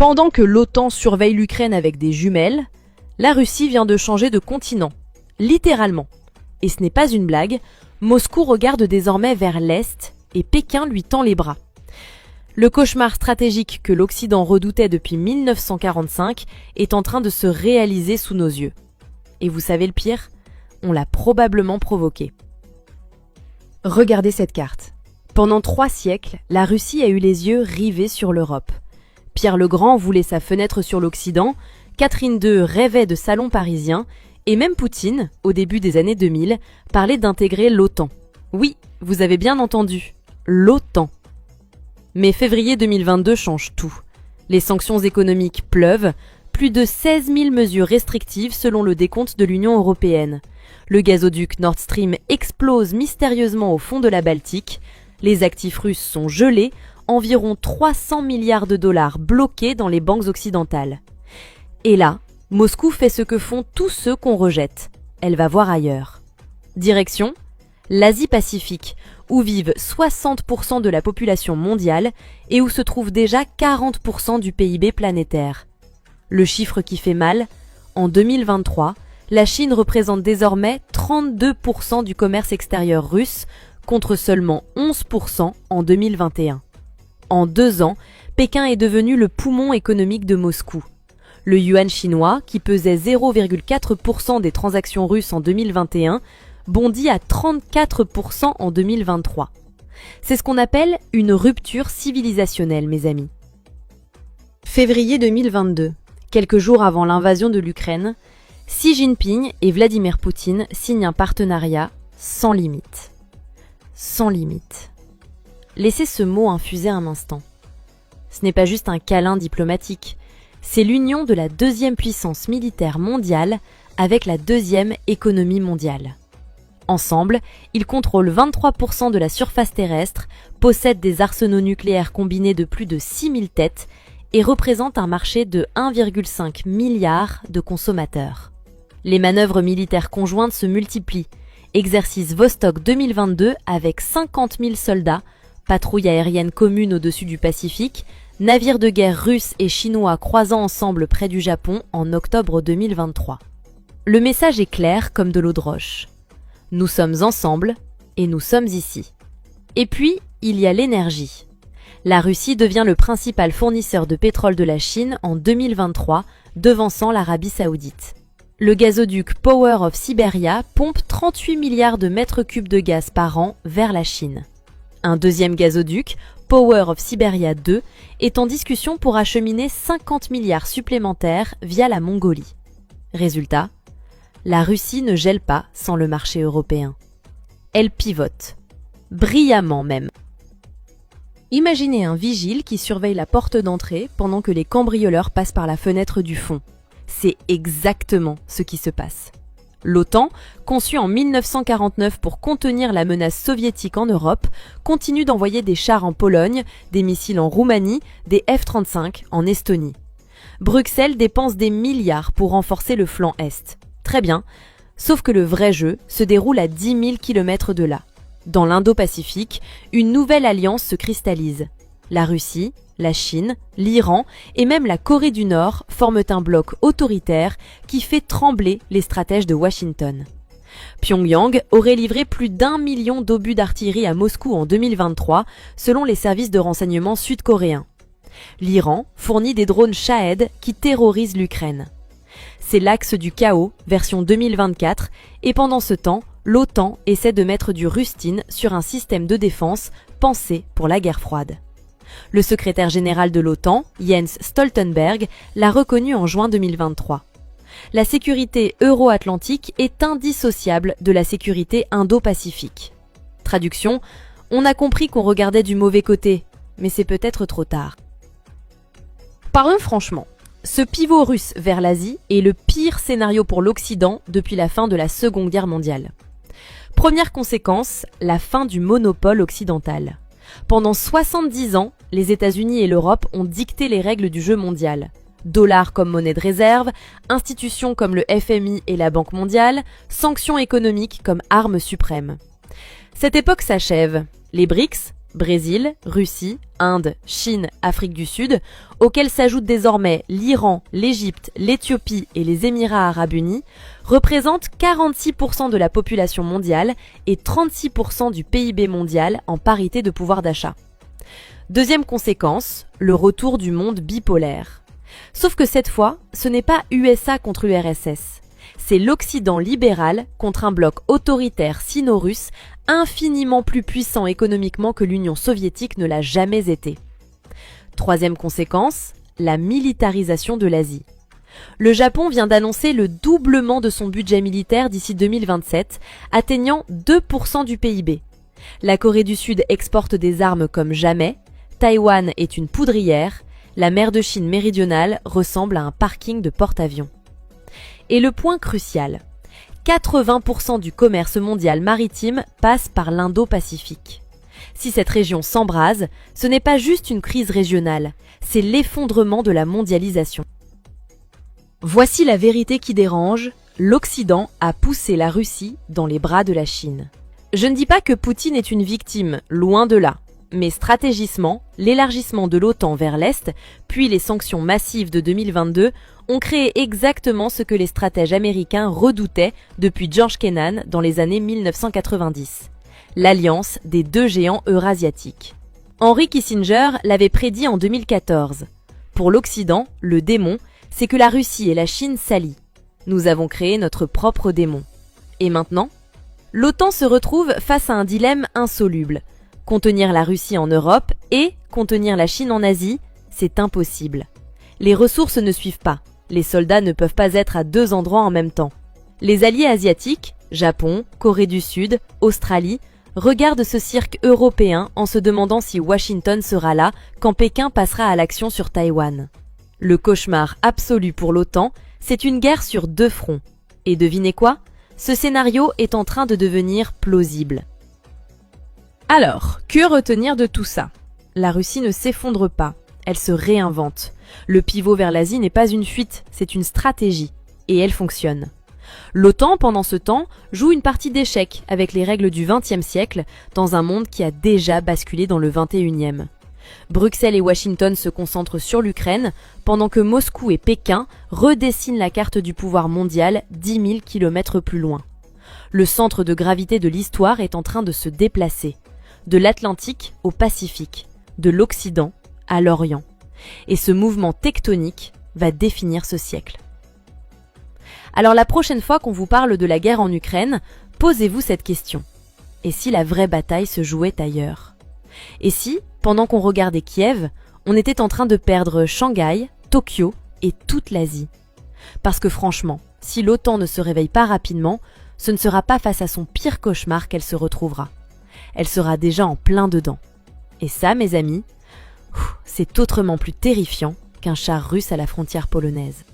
Pendant que l'OTAN surveille l'Ukraine avec des jumelles, la Russie vient de changer de continent, littéralement. Et ce n'est pas une blague, Moscou regarde désormais vers l'Est et Pékin lui tend les bras. Le cauchemar stratégique que l'Occident redoutait depuis 1945 est en train de se réaliser sous nos yeux. Et vous savez le pire ? On l'a probablement provoqué. Regardez cette carte. Pendant 3 siècles, la Russie a eu les yeux rivés sur l'Europe. Pierre le Grand voulait sa fenêtre sur l'Occident, Catherine II rêvait de salons parisiens, et même Poutine, au début des années 2000, parlait d'intégrer l'OTAN. Oui, vous avez bien entendu, l'OTAN. Mais février 2022 change tout. Les sanctions économiques pleuvent, plus de 16 000 mesures restrictives selon le décompte de l'Union européenne. Le gazoduc Nord Stream explose mystérieusement au fond de la Baltique, les actifs russes sont gelés, environ 300 milliards de dollars bloqués dans les banques occidentales. Et là, Moscou fait ce que font tous ceux qu'on rejette. Elle va voir ailleurs. Direction l'Asie-Pacifique, où vivent 60% de la population mondiale et où se trouve déjà 40% du PIB planétaire. Le chiffre qui fait mal, en 2023, la Chine représente désormais 32% du commerce extérieur russe, contre seulement 11% en 2021. En 2 ans, Pékin est devenu le poumon économique de Moscou. Le yuan chinois, qui pesait 0,4% des transactions russes en 2021, bondit à 34% en 2023. C'est ce qu'on appelle une rupture civilisationnelle, mes amis. Février 2022, quelques jours avant l'invasion de l'Ukraine, Xi Jinping et Vladimir Poutine signent un partenariat sans limite. Sans limite. Laissez ce mot infuser un instant. Ce n'est pas juste un câlin diplomatique, c'est l'union de la 2e puissance militaire mondiale avec la 2e économie mondiale. Ensemble, ils contrôlent 23% de la surface terrestre, possèdent des arsenaux nucléaires combinés de plus de 6000 têtes et représentent un marché de 1,5 milliard de consommateurs. Les manœuvres militaires conjointes se multiplient. Exercice Vostok 2022 avec 50 000 soldats, patrouille aérienne commune au-dessus du Pacifique, navires de guerre russes et chinois croisant ensemble près du Japon en octobre 2023. Le message est clair comme de l'eau de roche. Nous sommes ensemble et nous sommes ici. Et puis, il y a l'énergie. La Russie devient le principal fournisseur de pétrole de la Chine en 2023, devançant l'Arabie Saoudite. Le gazoduc Power of Siberia pompe 38 milliards de mètres cubes de gaz par an vers la Chine. Un deuxième gazoduc, Power of Siberia 2, est en discussion pour acheminer 50 milliards supplémentaires via la Mongolie. Résultat, la Russie ne gèle pas sans le marché européen. Elle pivote. Brillamment même. Imaginez un vigile qui surveille la porte d'entrée pendant que les cambrioleurs passent par la fenêtre du fond. C'est exactement ce qui se passe. L'OTAN, conçue en 1949 pour contenir la menace soviétique en Europe, continue d'envoyer des chars en Pologne, des missiles en Roumanie, des F-35 en Estonie. Bruxelles dépense des milliards pour renforcer le flanc Est. Très bien, sauf que le vrai jeu se déroule à 10 000 km de là. Dans l'Indo-Pacifique, une nouvelle alliance se cristallise. La Russie, la Chine, l'Iran et même la Corée du Nord forment un bloc autoritaire qui fait trembler les stratèges de Washington. Pyongyang aurait livré plus d'1 million d'obus d'artillerie à Moscou en 2023, selon les services de renseignement sud-coréens. L'Iran fournit des drones Shahed qui terrorisent l'Ukraine. C'est l'axe du chaos, version 2024, et pendant ce temps, l'OTAN essaie de mettre du rustine sur un système de défense pensé pour la guerre froide. Le secrétaire général de l'OTAN, Jens Stoltenberg, l'a reconnu en juin 2023. La sécurité euro-atlantique est indissociable de la sécurité indo-pacifique. Traduction, on a compris qu'on regardait du mauvais côté, mais c'est peut-être trop tard. Parlons franchement, ce pivot russe vers l'Asie est le pire scénario pour l'Occident depuis la fin de la Seconde Guerre mondiale. Première conséquence, la fin du monopole occidental. Pendant 70 ans, les États-Unis et l'Europe ont dicté les règles du jeu mondial. Dollars comme monnaie de réserve, institutions comme le FMI et la Banque mondiale, sanctions économiques comme arme suprême. Cette époque s'achève. Les BRICS, Brésil, Russie, Inde, Chine, Afrique du Sud, auxquels s'ajoutent désormais l'Iran, l'Égypte, l'Éthiopie et les Émirats arabes unis, représentent 46% de la population mondiale et 36% du PIB mondial en parité de pouvoir d'achat. Deuxième conséquence, le retour du monde bipolaire. Sauf que cette fois, ce n'est pas USA contre URSS. C'est l'Occident libéral contre un bloc autoritaire sino-russe infiniment plus puissant économiquement que l'Union soviétique ne l'a jamais été. Troisième conséquence, la militarisation de l'Asie. Le Japon vient d'annoncer le doublement de son budget militaire d'ici 2027, atteignant 2% du PIB. La Corée du Sud exporte des armes comme jamais, Taïwan est une poudrière, la mer de Chine méridionale ressemble à un parking de porte-avions. Et le point crucial, 80% du commerce mondial maritime passe par l'Indo-Pacifique. Si cette région s'embrase, ce n'est pas juste une crise régionale, c'est l'effondrement de la mondialisation. Voici la vérité qui dérange, l'Occident a poussé la Russie dans les bras de la Chine. Je ne dis pas que Poutine est une victime, loin de là. Mais stratégiquement, l'élargissement de l'OTAN vers l'Est, puis les sanctions massives de 2022 ont créé exactement ce que les stratèges américains redoutaient depuis George Kennan dans les années 1990, l'alliance des deux géants eurasiatiques. Henry Kissinger l'avait prédit en 2014. Pour l'Occident, le démon, c'est que la Russie et la Chine s'allient. Nous avons créé notre propre démon. Et maintenant, l'OTAN se retrouve face à un dilemme insoluble. Contenir la Russie en Europe et contenir la Chine en Asie, c'est impossible. Les ressources ne suivent pas. Les soldats ne peuvent pas être à deux endroits en même temps. Les alliés asiatiques, Japon, Corée du Sud, Australie, regardent ce cirque européen en se demandant si Washington sera là quand Pékin passera à l'action sur Taïwan. Le cauchemar absolu pour l'OTAN, c'est une guerre sur deux fronts. Et devinez quoi ? Ce scénario est en train de devenir plausible. Alors, que retenir de tout ça ? La Russie ne s'effondre pas, elle se réinvente. Le pivot vers l'Asie n'est pas une fuite, c'est une stratégie. Et elle fonctionne. L'OTAN, pendant ce temps, joue une partie d'échecs avec les règles du XXe siècle dans un monde qui a déjà basculé dans le XXIe. Bruxelles et Washington se concentrent sur l'Ukraine, pendant que Moscou et Pékin redessinent la carte du pouvoir mondial 10 000 km plus loin. Le centre de gravité de l'histoire est en train de se déplacer. De l'Atlantique au Pacifique, de l'Occident à l'Orient. Et ce mouvement tectonique va définir ce siècle. Alors la prochaine fois qu'on vous parle de la guerre en Ukraine, posez-vous cette question. Et si la vraie bataille se jouait ailleurs ? Et si, pendant qu'on regardait Kiev, on était en train de perdre Shanghai, Tokyo et toute l'Asie ? Parce que franchement, si l'OTAN ne se réveille pas rapidement, ce ne sera pas face à son pire cauchemar qu'elle se retrouvera. Elle sera déjà en plein dedans. Et ça, mes amis, c'est autrement plus terrifiant qu'un char russe à la frontière polonaise.